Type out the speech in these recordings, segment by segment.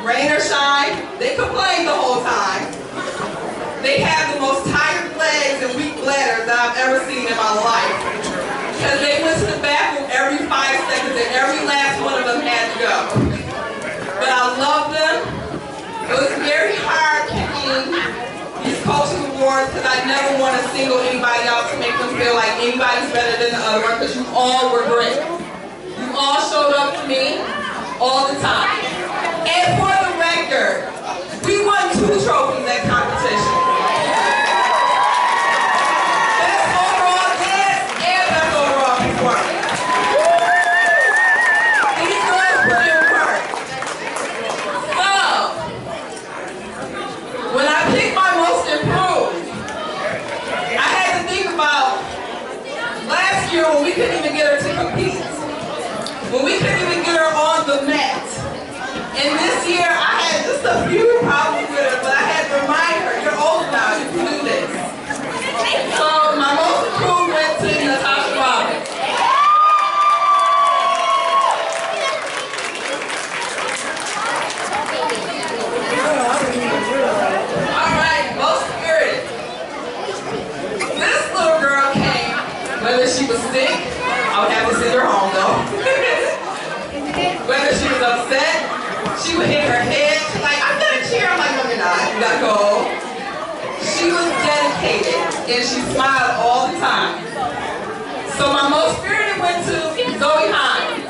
rain or shine, they complained the whole time. They have the most tired legs and weak bladders that I've ever seen in my life. Because they went to the bathroom every 5 seconds and every last one of them had to go. But I love them. It was very hard picking these coaching awards because I never want to single anybody out to make them feel like anybody's better than the other one, because you all were great. You all showed up to me all the time. And for the record, we won 2 trophies at competition. Best overall dance and best overall performance. These girls put in work. So, when I picked my most improved, I had to think about last year when we couldn't even get her to compete. When we couldn't even get her on the mat. And this year I had just a few problems with her, but I had to remind her, you're old now, you can do this. So my most improved went to Natasha Robbins. Alright, most spirited. This little girl came, whether she was sick, I would have to send her home though. Whether she was upset, she would hit her head. She's like, I'm gonna cheer. I'm like, no, you're not. You gotta go. She was dedicated and she smiled all the time. So my most spirited went to Zoe Hines.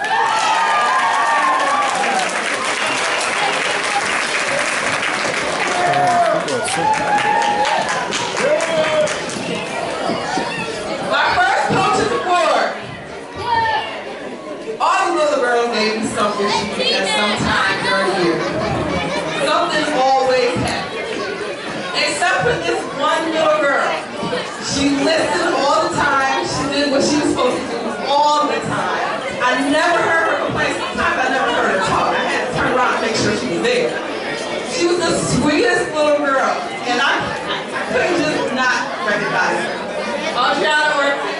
My first coach's award. All the little girls gave me something at some time during the year. Something always happened. Except for this one little girl. She listened all the time. She did what she was supposed to do all the time. I never heard her complain. Sometimes I never heard her talk. I had to turn around and make sure she was there. She was the sweetest little girl. And I couldn't just not recognize her. Adriana Ortiz.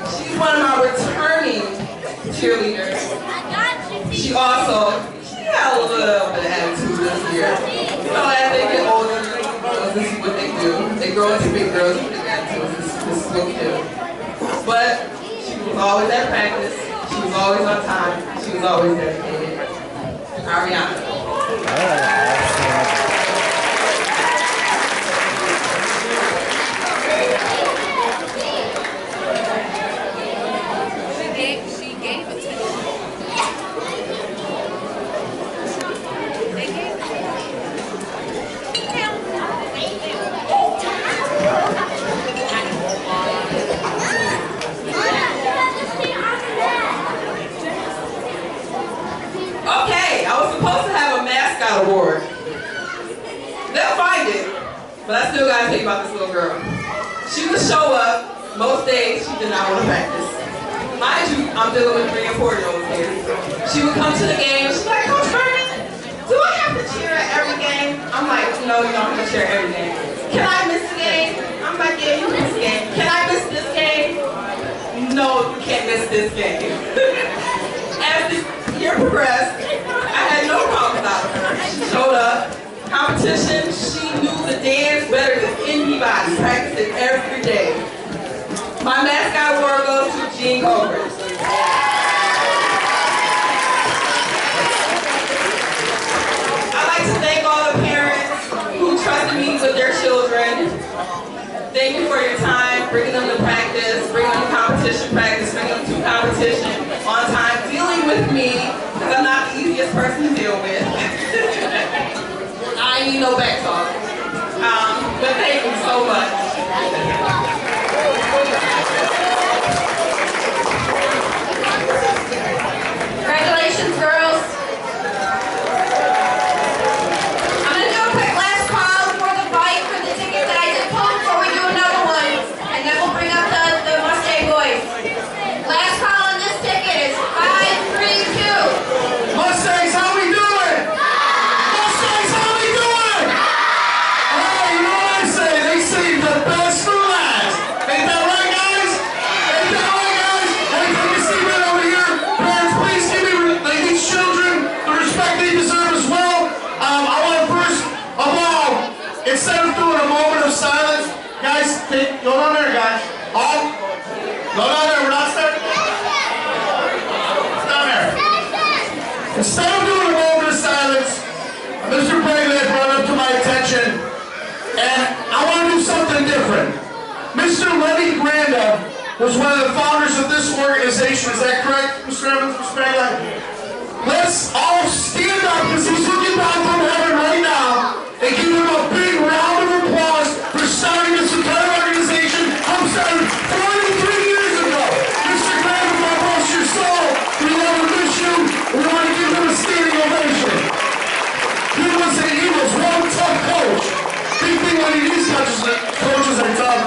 She's one of my returning cheerleaders. She had a little bit of attitude this year. You know, as they get older, this is what they do. They grow into big girls with their attitudes. This is what we do. But she was always at practice. She was always on time. She was always dedicated. Ariana. Award. They'll find it, but I still gotta tell you about this little girl. She would show up. Most days she did not want to practice. Mind you, I'm dealing with 3 and 4-year-olds here. She would come to the game. She's like, Coach Vernon, do I have to cheer at every game? I'm like, no, you don't have to cheer at every game. Can I miss the game? I'm like, yeah, you can miss the game. Can I miss this game? No, you can't miss this game. As the year progressed, I had no problems out of her. She showed up. Competition, she knew the dance better than anybody. Practiced it every day. My mascot award goes to Jean Goldberg. I'd like to thank all the parents who trusted me with their children. Thank you for your time, bringing them to practice, bringing them to competition practice, bringing them to competition on time, dealing with me, because I'm not the easiest person to deal with. I ain't need no back talk. But thank you so much. Congratulations, girls. I'm going to do a quick last call for the fight for the ticket that I just pulled before we do another one. And then we'll bring up the Mustang boys. Last call on this ticket is 532. Mustangs, how we doing? Mustangs, how we doing? here, guys. All. Go down there. We're not starting. Down there. Instead of doing a moment of silence, Mr. Banquet brought up to my attention, and I want to do something different. Mr. Lenny Granda was one of the founders of this organization. Is that correct, Mr. Evans, Mr. Banquet? Let's all stand up because he's looking down from heaven right now and give him a big round of applause for starting this entire organization. I'm started 43 years ago. Mr. Granda, God bless your soul. We want to miss you. We want to give him a standing ovation. He was one tough coach. Big thing when he needs coaches are tough.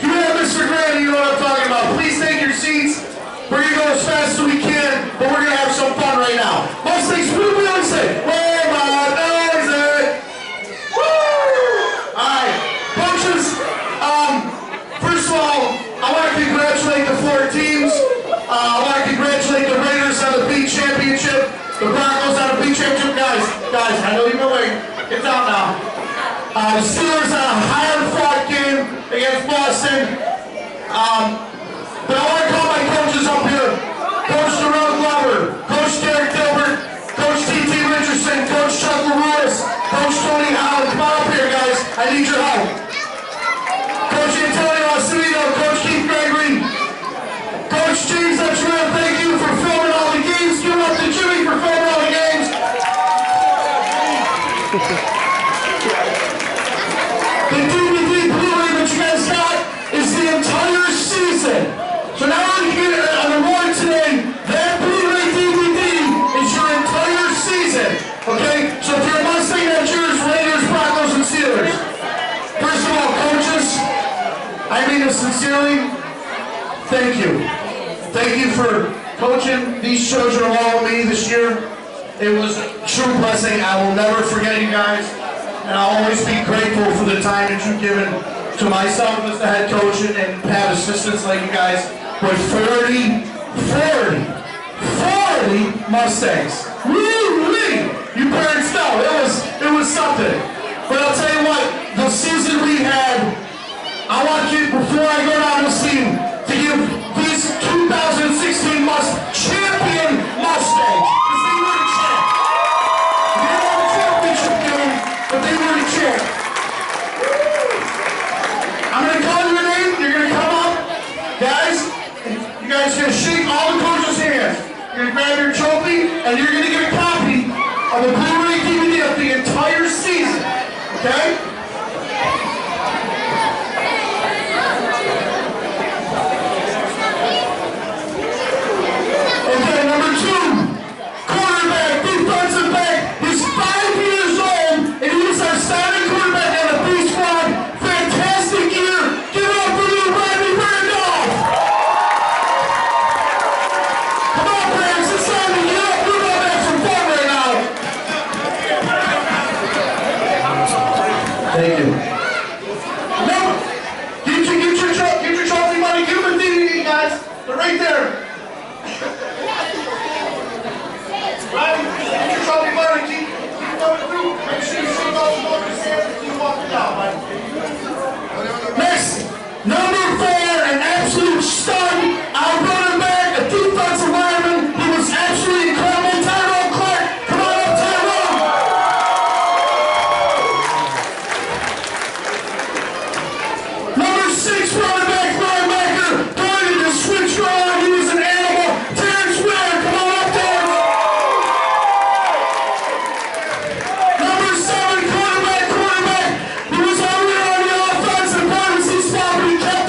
You have Mr. Granda, you know what I'm talking about. Please take your seats. We're going to go as fast as we can, but we're going to have some fun right now. Mustangs, what do we always say? Where my nose is. Woo! Alright, coaches, first of all, I want to congratulate the 4 teams. I want to congratulate the Raiders on the B championship, the Broncos on the B championship. Guys, I know you've been waiting. Get down now. The Steelers on a hard-fought game against Boston. But I want to call my coaches up here. Coach Jerome Glover, Coach Derek Gilbert, Coach T.T. Richardson, Coach Chuck Lewis, Coach Tony Howard. Come on up here, guys. I need your help. Coach Antonio Acevedo, Coach Keith Gregory, Coach James Etrell, thank you for filming all the games. Give it up to Jimmy for filming all the games. The DVD Blu-ray that you guys got is the entire season. So now we're going to get an award today. That Blu-ray DVD is your entire season. Okay? So if you're a Mustang, that's yours. Raiders, Broncos, and Steelers. First of all, coaches, I mean it sincerely, thank you. Thank you for coaching these children along with me this year. It was a true blessing. I will never forget you guys. And I'll always be grateful for the time that you've given to myself as the head coach and have assistants like you guys with 40 Mustangs. Woo-wee! You parents know, it was something. But I'll tell you what, the season we had, I want you, before I go down the scene, to give these 2016 champion Mustangs, because they were the champ. They didn't have a championship game, but they were the champ. I'm going to call your name, you're going to come up. Guys, you guys are going to shake all the coaches' hands. You're going to grab your trophy, and you're going to get a copy of the Blu-ray DVD of the entire season. Okay? Okay, number 2, quarterback, defensive back. He's 5 years old, and he's our starting quarterback on the B squad. Fantastic year. Give it up for little Rodney Randolph. Come on, Brams, it's time to get up. We're going to have some fun right now. Thank you. No, get your trophy money. Give them a DVD, guys. They're right there. Right? Get your trophy money. Keep going through. Make sure you shake all the voters' hands and keep walking down, right? Next, number 4, an absolute stud. Our running back, a defensive lineman. He was absolutely incredible. Tyrone Clark. Come on up, Tyrone. Number 6, running back, linebacker. Guarded the switch on. He was an animal. Terrence Ware. Come on up, Terrence. Number 7, quarterback. He was already on the offense and privacy spot, but he kept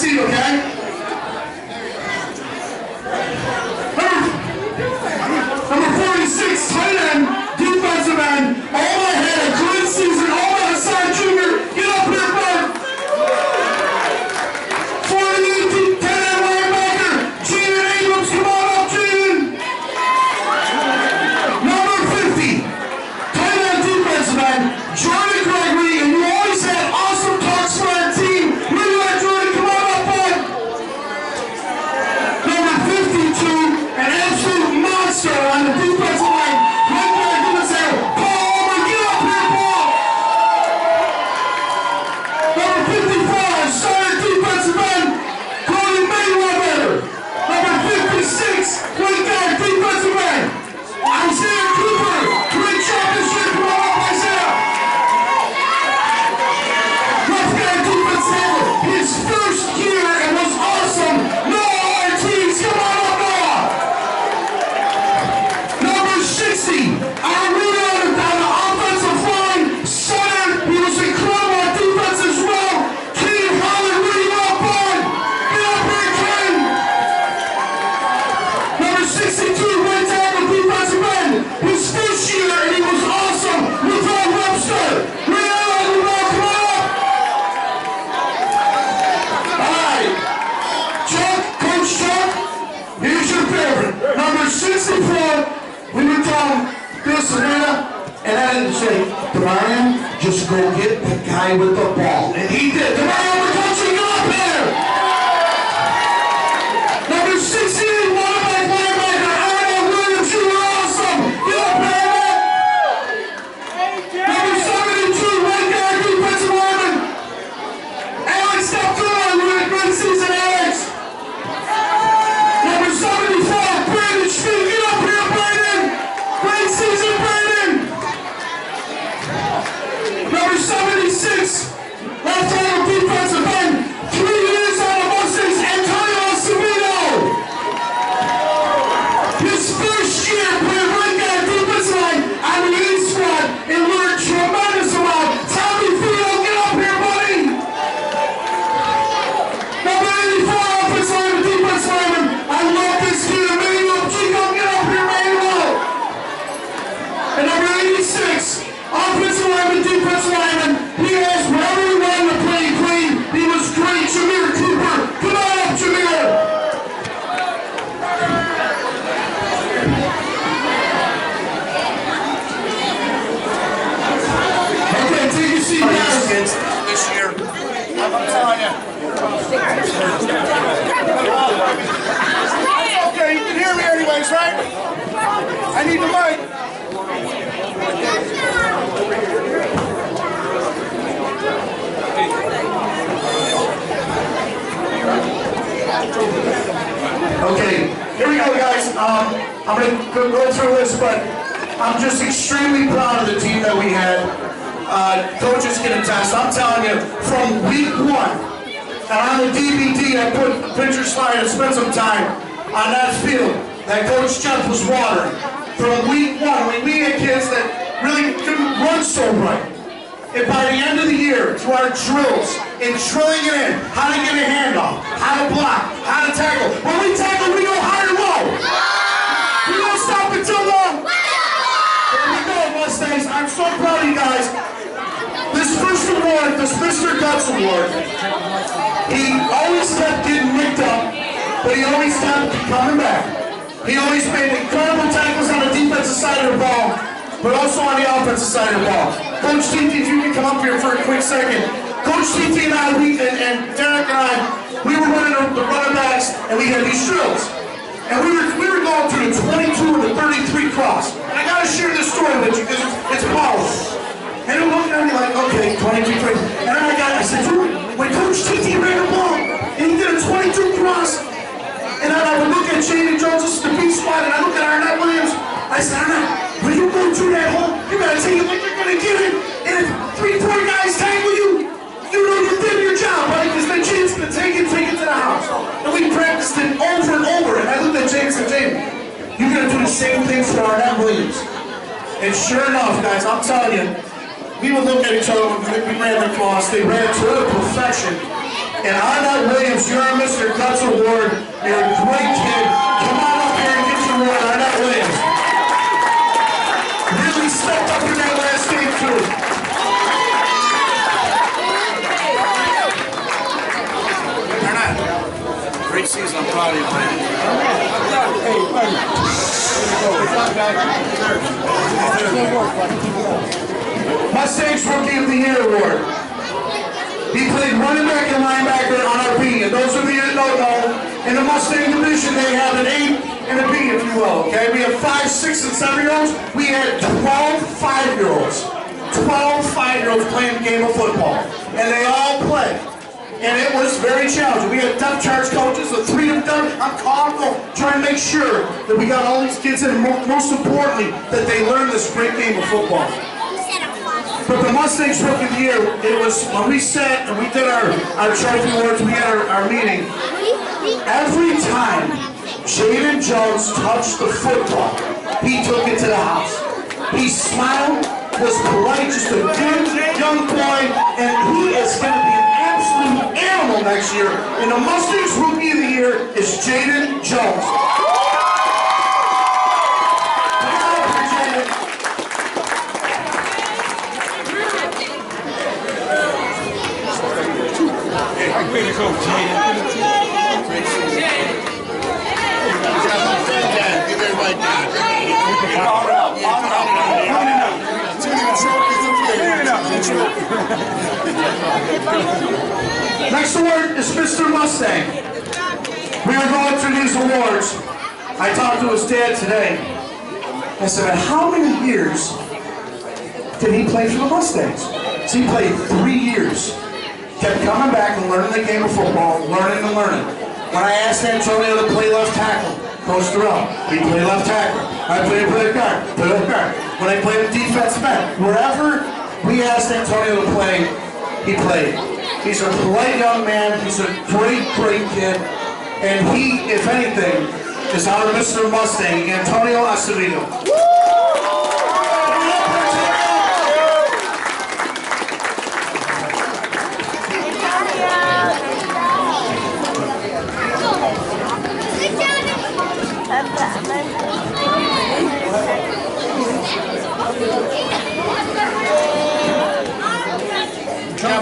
seat, okay? Number 46, tight end, defensive end. All my head, a good season. All my Hassan Jr. Get up here, bud. 48, 10 end linebacker. Jaden Abrams, come on up, Jaden. Number 50, tight end, defensive end, Jordan Gregory. And you always had awesome talks for our team. Where you at, Jordan? Come on up, bud. Number 52, an absolute monster on the defensive line. Right there, give us a Paul Ulmer. Get up here, Paul. Number 55, starter defensive end, Cody Mayweather. Number 56, point guard defensive end, Isaiah Cooper. Great job this year. Come on up, Isaiah. Left guard defense tackle, his first year and was awesome. Noah Ortiz, come on up, Noah. Number 60, our leader on the offensive line, center. He was incredible on defense as well. Ken Holland, where you up, bud? Get up here, Ken. Number 62, right tackle, defensive end. His first year, and he was awesome. Lavelle Webster. Where you at, Lavelle? Come on up. All right. Chuck, Coach Chuck, here's your favorite. Number 64, we were telling Bill Savannah, and I didn't say, Brian, just go get the guy with the ball. And he did. Brian, we're coaching you up here. Number 68, one-back linebacker, Arnold Williams, you were awesome. Get up here, man. Number 72, right guard, defensive lineman, Alex Steptoe. You had a great season, Alex. Number 74, Brandon Schmidt. Get up here, Brandon. Great season, Brandon. Number 76, left tackle, defensive end, 3 years on the Mustangs, Antonio Savino. His first year playing right guard, defensive line on the A squad and learned tremendous amount. Tommy Fido, get up here, buddy. Number 84, offensive lineman, defensive lineman. I love this kid, Emmanuel Chico. Get up here, Emmanuel. And number 86, offensive lineman, defensive lineman. He asked wherever he wanted to play clean. He was great. Jameer Cooper. Come on up, Jameer. Okay, take your seat, guys. This year, I'm telling you. Okay, you can hear me anyways, right? I need the mic. Okay, here we go, guys. I'm going to go through this, but I'm just extremely proud of the team that we had. Coaches can attest. I'm telling you, from week 1, and on the DVD, I put a picture slide and spent some time on that field that Coach Jeff was watering. From week 1, we had kids that really couldn't run so right. And by the end of the year, through our drills, and drilling it in, how to get a handoff, how to block, how to tackle. When we tackle, we go high or low. We don't stop until low. There we go, Mustangs. I'm so proud of you guys. This first award, this Mr. Guts Award, he always kept getting nicked up, but he always kept coming back. He always made incredible tackles on the defensive side of the ball, but also on the offensive side of the ball. Coach TT, if you can come up here for a quick second. Coach TT and I, and Derek and I, we were running the running backs, and we had these drills. And we were going through the 22 and the 33 cross. And I gotta share this story with you because it's powerful. And it looked at me like, okay, 22, 3. And then I said, dude, when Coach TT ran the ball, and he did a 22 cross, and then I would look at Jaden Jones, this is the B squad, and I look at Arnett Williams, I said, Arnett, when you go through that hole, you gotta take it like you're gonna get it. And if 3, 4 guys tackle you, you know you did your job, buddy, because the kid's gonna take it to the house. And we practiced it over and over, and I looked at James and James, you're gonna do the same thing for Arnett Williams. And sure enough, guys, I'm telling you, we would look at each other when we ran the cross. They ran to perfection. And Arnett Williams, you're our Mr. Guts Award. You're a great kid. Come on up here and get your award, Arnett Williams. Really stepped up in that last game, too. Arnett, great season. I'm proud of you, man. Mustangs Rookie of the Year Award. He played running back and linebacker on our B. And those of you that don't know, in the Mustang division, they have an A and a B, if you will. Okay, we have 5, 6, and 7-year-olds. We had 12 5-year-olds. 12 5-year-olds playing the game of football. And they all played. And it was very challenging. We had depth charge coaches, the 3 of them. I'm calling them, trying to make sure that we got all these kids in, and most importantly, that they learn this great game of football. But the Mustangs Rookie of the Year, it was when we sat and we did our trophy awards, we had our meeting. Every time Jaden Jones touched the football, he took it to the house. He smiled, was polite, just a good young boy, and he is going to be an absolute animal next year. And the Mustangs Rookie of the Year is Jaden Jones. Way to go, Jaden. Give everybody that. Next award is Mr. Mustang. We were going through these awards. I talked to his dad today. I said, how many years did he play for the Mustangs? So he played 3 years. Kept coming back and learning the game of football, learning and learning. When I asked Antonio to play left tackle, Coach Durrell, he played left tackle. I played left guard, play left guard. When I played defensive end, wherever we asked Antonio to play, he played. He's a polite young man. He's a great, great kid. And he, if anything, is our Mr. Mustang, Antonio Acevedo.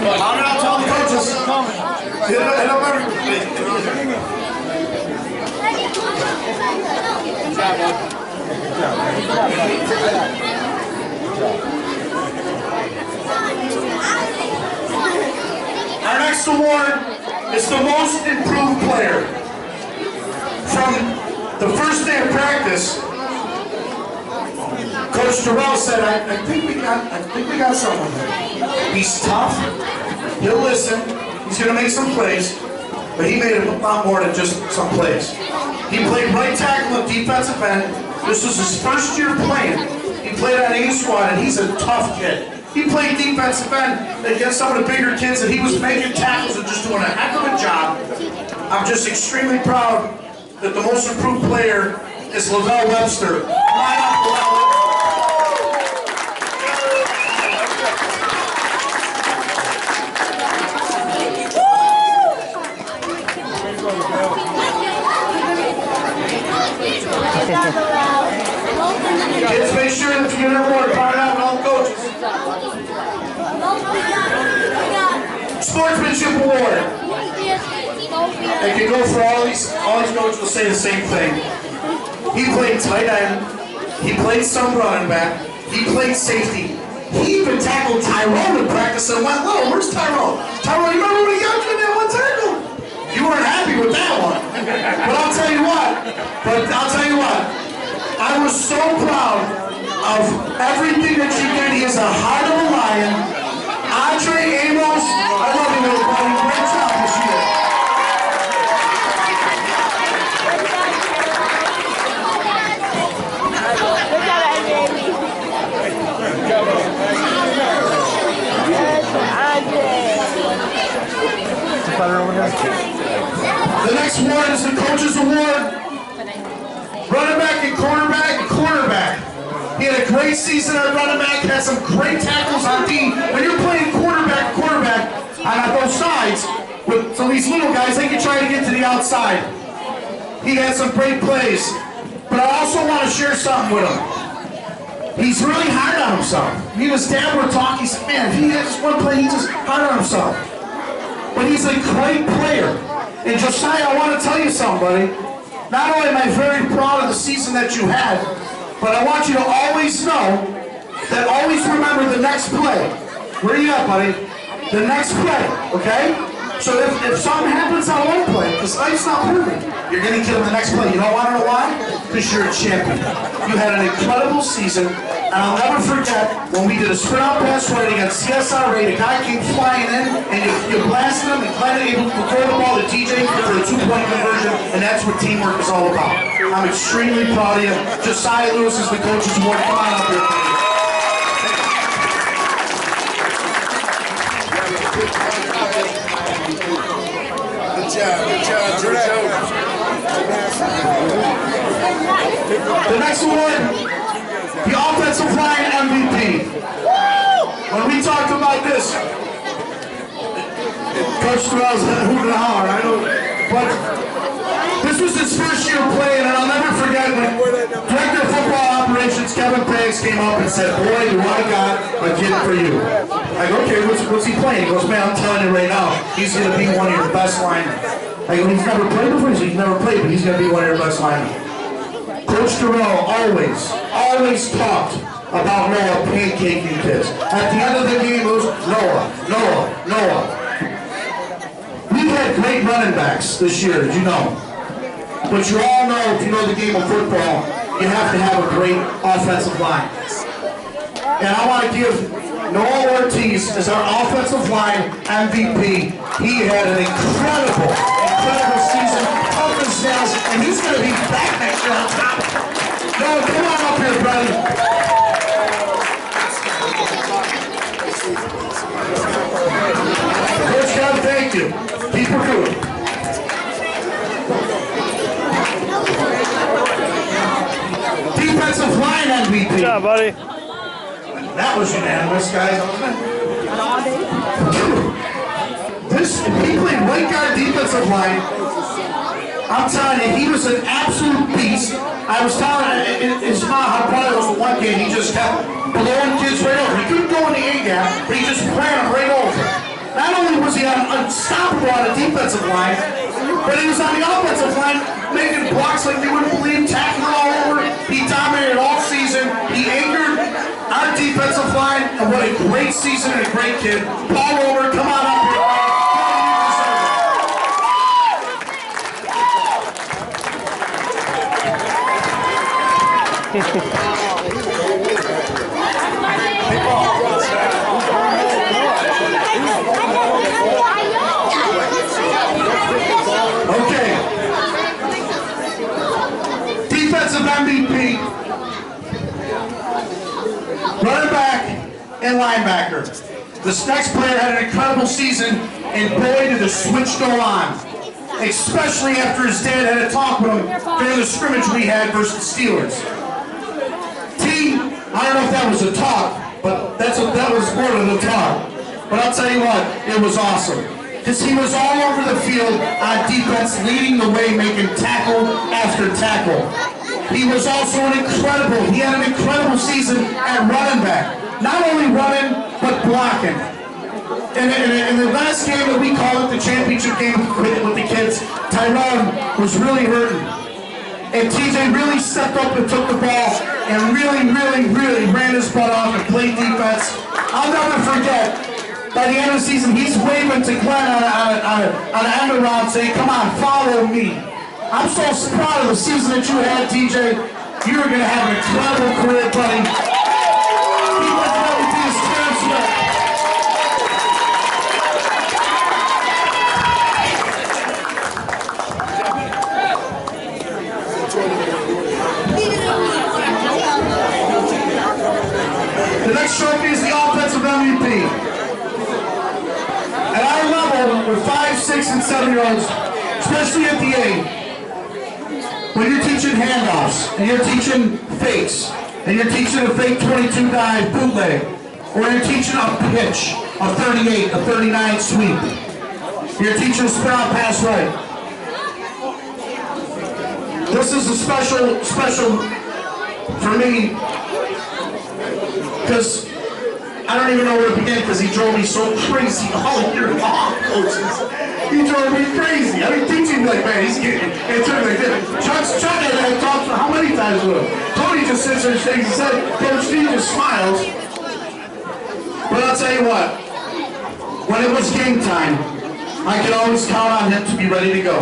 I'll tell the coaches. Hit up everybody. Our next award is the most improved player. From the first day of practice, Coach Durrell said, I think we got someone here. He's tough, he'll listen, he's gonna make some plays, but he made a lot more than just some plays. He played right tackle and defensive end. This was his first year playing. He played on A squad and he's a tough kid. He played defensive end against some of the bigger kids and he was making tackles and just doing a heck of a job. I'm just extremely proud that the most improved player is Lavelle Webster. Line up, Lavelle. Kids, make sure that you get an award. Find out all the coaches. Sportsmanship award. They can go for all these coaches will say the same thing. He played tight end. He played some running back. He played safety. He even tackled Tyrone in practice and went low. Where's Tyrone? Tyrone, you remember when he got you in that one tackle? You weren't happy with that one. But I'll tell you what. I was so proud of everything that you did. He has a heart of a lion. Andre Amos, I love you, little buddy. Great job this year. The next award is the Coach's Award. Running back and quarterback. He had a great season at running back, had some great tackles on D. When you're playing quarterback on both sides, So these little guys, they can try to get to the outside. He had some great plays. But I also want to share something with him. He's really hard on himself. Me and his dad were talking. He said, man, if he has one play, he's just hard on himself. But he's a great player. And Josiah, I want to tell you something, buddy. Not only am I very proud of the season that you had, but I want you to always know that always remember the next play. Where are you at, buddy? The next play, okay? So if something happens on one play, because life's not perfect, you're going to get in the next play. You don't want to know why? Because you're a champion. You had an incredible season, and I'll never forget when we did a sprint out pass right against CSRA, the guy came flying in, and you blasted him, and Glenn able to throw the ball to TJ for a 2-point conversion, and that's what teamwork is all about. I'm extremely proud of you. Josiah Lewis is the coach's award. Come on up here. Good job. The next award, the offensive line MVP. When we talked about this, Coach Terrell's hooting and hollering, I know, but this was his first year playing, and I'll never forget when Director of Football Operations Kevin Paggs came up and said, boy, do I got a kid for you. I go, okay, what's he playing? He goes, man, I'm telling you right now, he's going to be one of your best linemen. I go, he's never played before? He's never played, but he's going to be one of your best linemen. Coach Terrell always talked about Noah pancaking kids. At the end of the game, it was Noah. We've had great running backs this year, as you know. But you all know, if you know the game of football, you have to have a great offensive line. And I want to give Noah Ortiz as our offensive line MVP. He had an incredible season, tough as nails, and he's going to be back next year on top. Noah, come on up here, brother. Coach God, thank you. Keep recruiting. Defensive line MVP. Good job, buddy. That was unanimous, guys. He played right guard defensive line. I'm telling you, he was an absolute beast. I was telling his mom how proud I was the one game. He just kept blowing kids right over. He couldn't go in the A-gap, but he just ran them right over. Not only was he unstoppable on the defensive line, but he was on the offensive line making blocks like they wouldn't believe, tackling all over. He dominated all season. He anchored our defensive line, and what a great season and a great kid. Paul Over, come on up here. Okay. Defensive MVP. Running back and linebacker. This next player had an incredible season, and boy, did the switch go on. Especially after his dad had a talk with him during the scrimmage we had versus the Steelers. I don't know if that was a talk, but that was more than a talk. But I'll tell you what, it was awesome. Because he was all over the field on defense, leading the way, making tackle after tackle. He was also he had an incredible season at running back. Not only running, but blocking. In the last game that we called it the championship game with the kids, Tyrone was really hurting. And TJ really stepped up and took the ball and really ran his butt off and played defense. I'll never forget, by the end of the season, he's waving to Glenn on an end around saying, come on, follow me. I'm so proud of the season that you had, TJ. You're going to have an incredible career, buddy. He was going to be a spiritual. The next trophy is the offensive MVP. At our level, with 5, 6, and 7-year-olds, especially at the A, when you're teaching handoffs, and you're teaching fakes, and you're teaching a fake 22 dive bootleg, or you're teaching a pitch, a 38, a 39 sweep, Your teacher spit out pass right. This is a special for me because I don't even know where to begin because he drove me so crazy all year long, coaches. He drove me crazy. I mean, teaching like, man, he's getting it turned like this. Chuck and I talked how many times with him. Tony just sits there and shakes his head. Coach Steve just smiles. But I'll tell you what, when it was game time, I could always count on him to be ready to go.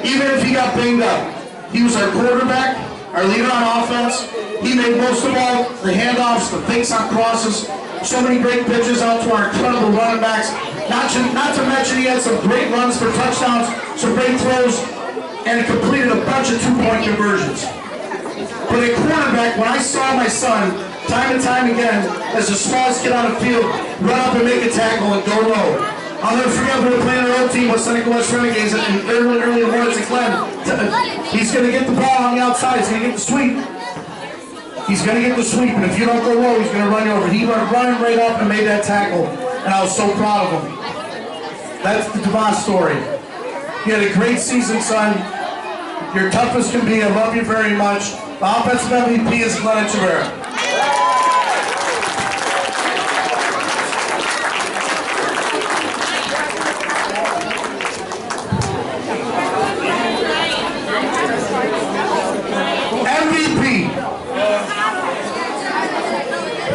Even if he got banged up, he was our quarterback, our leader on offense. He made most of all the handoffs, the fakes on crosses, so many great pitches out to our incredible running backs. Not to mention he had some great runs for touchdowns, some great throws, and completed a bunch of two-point conversions. But at quarterback, when I saw my son, time and time again, as the smallest kid on the field, run up and make a tackle and go low. I'll never forget when we were playing our old team with Seneca West Renegades and early in the morning to Glenn. He's going to get the ball on the outside. He's going to get the sweep. He's going to get the sweep, and if you don't go low, he's going to run you over. He went running right up and made that tackle, and I was so proud of him. That's the Devon story. You had a great season, son. You're tough as can be. I love you very much. The offensive MVP is Glenn Echeverria.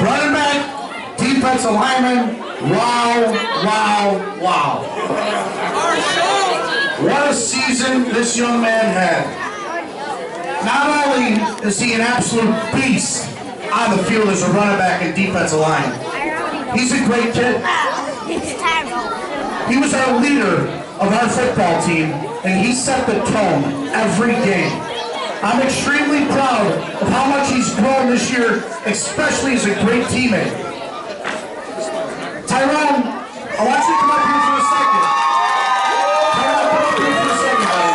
Running back, defensive lineman, wow. What a season this young man had. Not only is he an absolute beast on the field as a running back and defensive line, he's a great kid. He was our leader of our football team, and he set the tone every game. I'm extremely proud of how much he's grown this year, especially as a great teammate. Tyrone, I want you to come up here for a second. Tyrone, come up here for a second, buddy.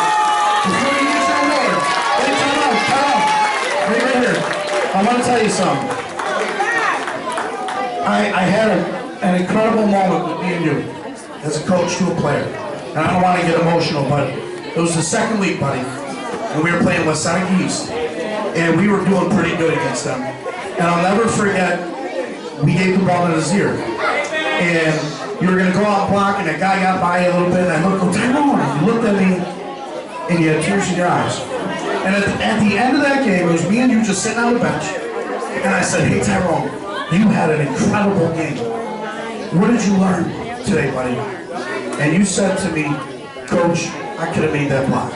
Before you get your award. Hey, Tyrone. Right here. I want to tell you something. I had an incredible moment with me and you as a coach to a player. And I don't want to get emotional, but it was the second week, buddy. And we were playing West Side East, and we were doing pretty good against them. And I'll never forget, we gave the ball in his ear. And you were going to go out and block, and that guy got by you a little bit, and I looked, oh, Tyrone. And you looked at me, and you had tears in your eyes. And at the end of that game, it was me and you just sitting on the bench, and I said, hey, Tyrone, you had an incredible game. What did you learn today, buddy? And you said to me, Coach, I could have made that block.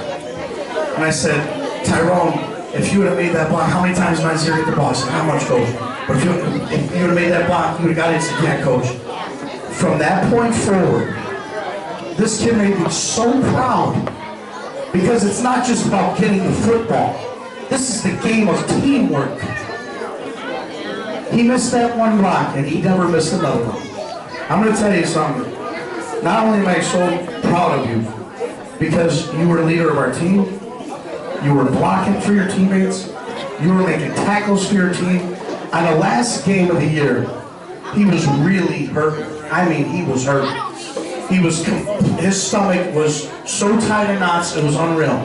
And I said, Tyrone, if you would have made that block, how many times did Isaiah get the ball? I said, how much, Coach? But if you would have made that block, you would have got it. I said, yeah, Coach. From that point forward, this kid made me so proud because it's not just about getting the football. This is the game of teamwork. He missed that one block, and he never missed another one. I'm going to tell you something. Not only am I so proud of you because you were the leader of our team, you were blocking for your teammates. You were making tackles for your team. On the last game of the year, he was really hurt. I mean, he was hurt. His stomach was so tied in knots, it was unreal.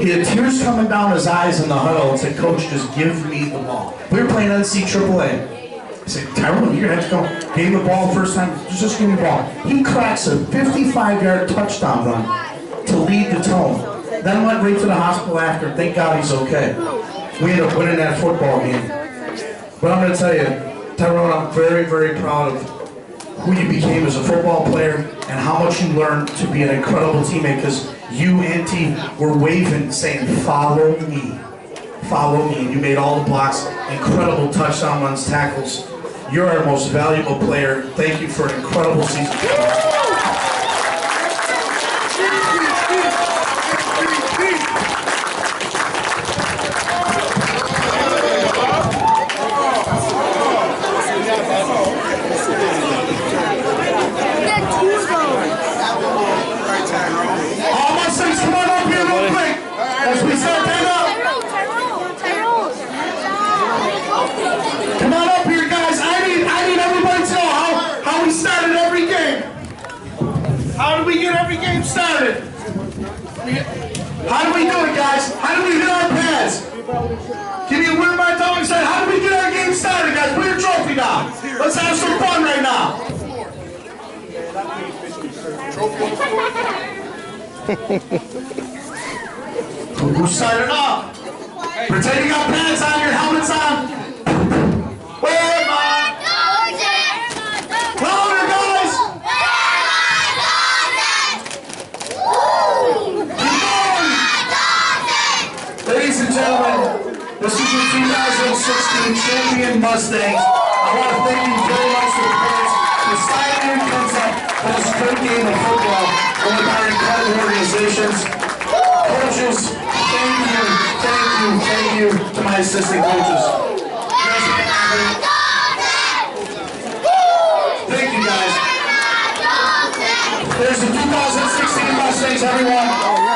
He had tears coming down his eyes in the huddle and said, Coach, just give me the ball. We were playing NCAA. I said, Tyrone, you're going to have to go. Gave him the ball the first time. Just give me the ball. He cracks a 55-yard touchdown run to lead the tone. Then went right to the hospital after. Thank God he's okay. We ended up winning that football game. But I'm going to tell you, Tyrone, I'm very, very proud of who you became as a football player and how much you learned to be an incredible teammate because you and T were waving, saying, follow me. Follow me. And you made all the blocks, incredible touchdown runs, tackles. You're our most valuable player. Thank you for an incredible season. How do we do it, guys? How do we hit our pads? Give me a word by tongue and say, how do we get our game started, guys? Put your trophy down. Let's have some fun right now. Who's signing up? Pretend you got pads on, your helmets on. Where am I? Louder, guys! Keep going! Ladies and gentlemen, this is your 2016 champion Mustangs. I want to thank you very much for the parents. The Skyline comes up for this great game of football with our incredible organizations. Coaches, thank you to my assistant coaches. Thank you, guys. There's the 2016 Mustangs, everyone.